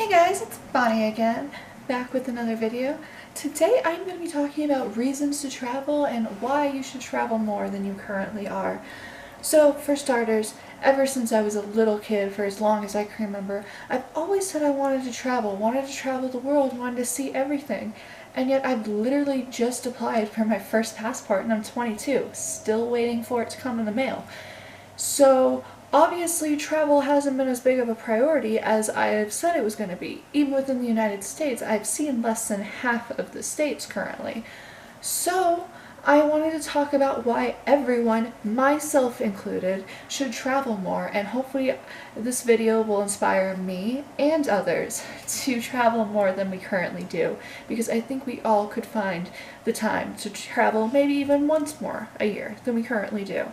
Hey guys, it's Bonnie again, back with another video. Today I'm going to be talking about reasons to travel and why you should travel more than you currently are. So, for starters, ever since I was a little kid, for as long as I can remember, I've always said I wanted to travel the world, wanted to see everything. And yet I've literally just applied for my first passport and I'm 22, still waiting for it to come in the mail. So obviously travel hasn't been as big of a priority as I've said it was going to be. Even within the United States, I've seen less than half of the states currently. So I wanted to talk about why everyone, myself included, should travel more, and hopefully this video will inspire me and others to travel more than we currently do, because I think we all could find the time to travel maybe even once more a year than we currently do.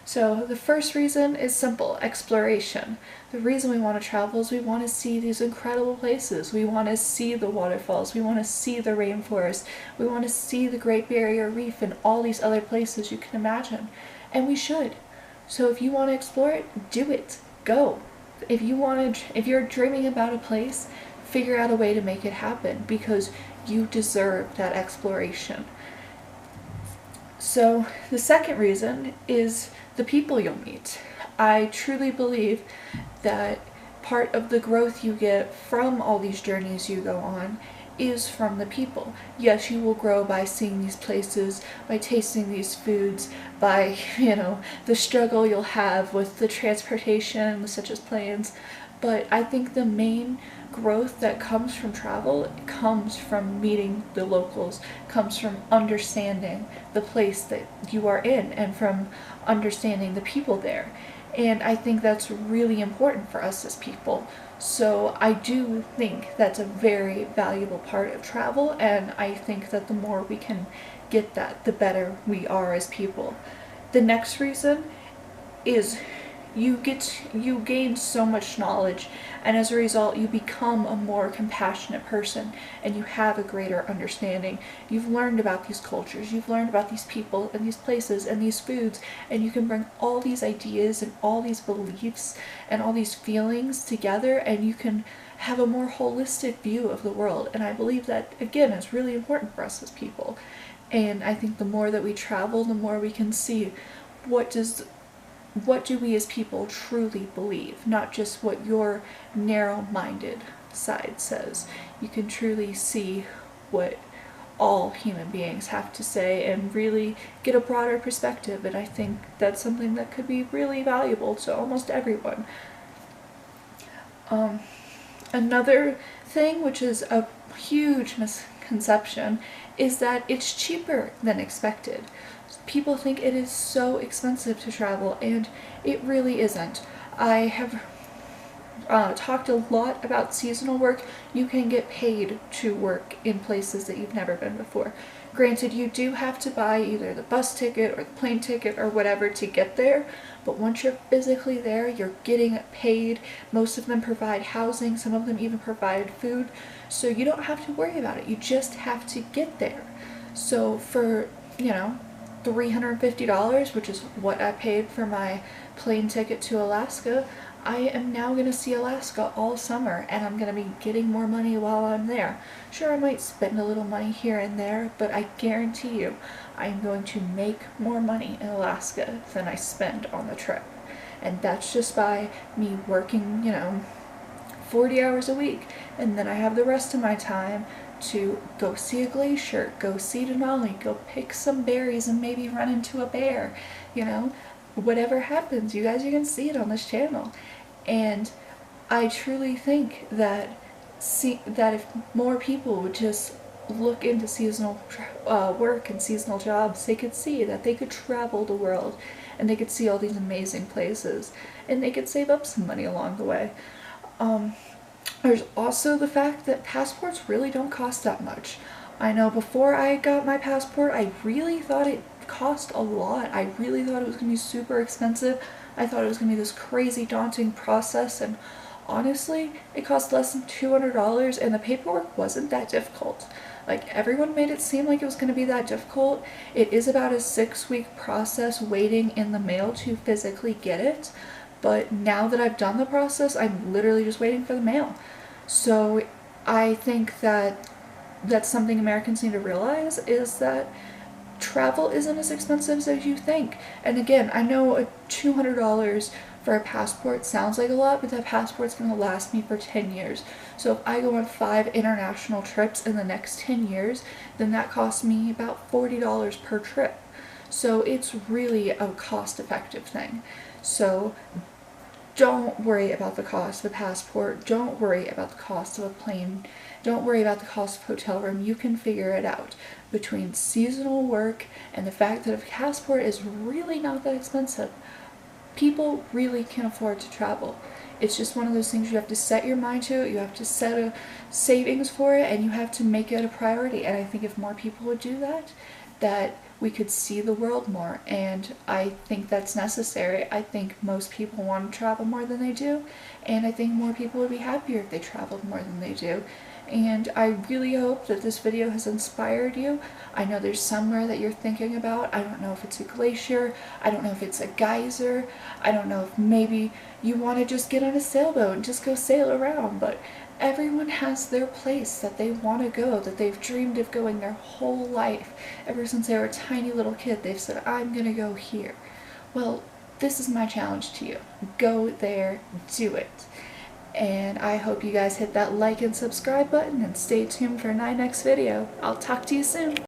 So the first reason is simple: exploration. The reason we want to travel is we want to see these incredible places. We want to see the waterfalls. We want to see the rainforest. We want to see the Great Barrier Reef and all these other places you can imagine. And we should. So if you want to explore it, do it. Go. If you're dreaming about a place, figure out a way to make it happen, because you deserve that exploration. So the second reason is the people you'll meet. I truly believe that part of the growth you get from all these journeys you go on is from the people. Yes, you will grow by seeing these places, by tasting these foods, by, the struggle you'll have with the transportation, such as planes, but I think the main growth that comes from travel comes from meeting the locals, comes from understanding the place that you are in, and from understanding the people there. And I think that's really important for us as people. So I do think that's a very valuable part of travel, and I think that the more we can get that, the better we are as people. The next reason is you gain so much knowledge, and as a result you become a more compassionate person, and you have a greater understanding. You've learned about these cultures, you've learned about these people and these places and these foods, and you can bring all these ideas and all these beliefs and all these feelings together, and you can have a more holistic view of the world. And I believe that, again, is really important for us as people. And I think the more that we travel, the more we can see what do we as people truly believe, not just what your narrow-minded side says. You can truly see what all human beings have to say and really get a broader perspective, and I think that's something that could be really valuable to almost everyone. Another thing, which is a huge misconception, is that it's cheaper than expected. People think it is so expensive to travel, and it really isn't. I have talked a lot about seasonal work. You can get paid to work in places that you've never been before. Granted, you do have to buy either the bus ticket or the plane ticket or whatever to get there, but once you're physically there, you're getting paid. Most of them provide housing, some of them even provide food, so you don't have to worry about it. You just have to get there. So for, $350, which is what I paid for my plane ticket to Alaska, I am now going to see Alaska all summer, and I'm going to be getting more money while I'm there. Sure, I might spend a little money here and there, but I guarantee you I'm going to make more money in Alaska than I spend on the trip. And that's just by me working, 40 hours a week, and then I have the rest of my time to go see a glacier, go see Denali, go pick some berries and maybe run into a bear. Whatever happens, you guys are going to see it on this channel. And I truly think that if more people would just look into seasonal work and seasonal jobs, they could see that they could travel the world, and they could see all these amazing places, and they could save up some money along the way. There's also the fact that passports really don't cost that much. I know before I got my passport, I really thought it cost a lot. I really thought it was going to be super expensive. I thought it was going to be this crazy daunting process, and honestly, it cost less than $200, and the paperwork wasn't that difficult. Like, everyone made it seem like it was going to be that difficult. It is about a 6-week process waiting in the mail to physically get it, but now that I've done the process, I'm literally just waiting for the mail. So I think that that's something Americans need to realize, is that travel isn't as expensive as you think. And again, I know a $200 for a passport sounds like a lot, but that passport's going to last me for 10 years. So if I go on 5 international trips in the next 10 years, then that costs me about $40 per trip. So it's really a cost effective thing. So don't worry about the cost of a passport. Don't worry about the cost of a plane. Don't worry about the cost of a hotel room. You can figure it out. Between seasonal work and the fact that a passport is really not that expensive, people really can afford to travel. It's just one of those things you have to set your mind to. You have to set a savings for it, and you have to make it a priority. And I think if more people would do that, that we could see the world more. And I think that's necessary. I think most people want to travel more than they do, and I think more people would be happier if they traveled more than they do. And I really hope that this video has inspired you. I know there's somewhere that you're thinking about. I don't know if it's a glacier. I don't know if it's a geyser. I don't know if maybe you want to just get on a sailboat and just go sail around. But everyone has their place that they want to go, that they've dreamed of going their whole life. Ever since they were a tiny little kid, they've said, I'm going to go here. Well, this is my challenge to you. Go there, do it. And I hope you guys hit that like and subscribe button and stay tuned for my next video. I'll talk to you soon.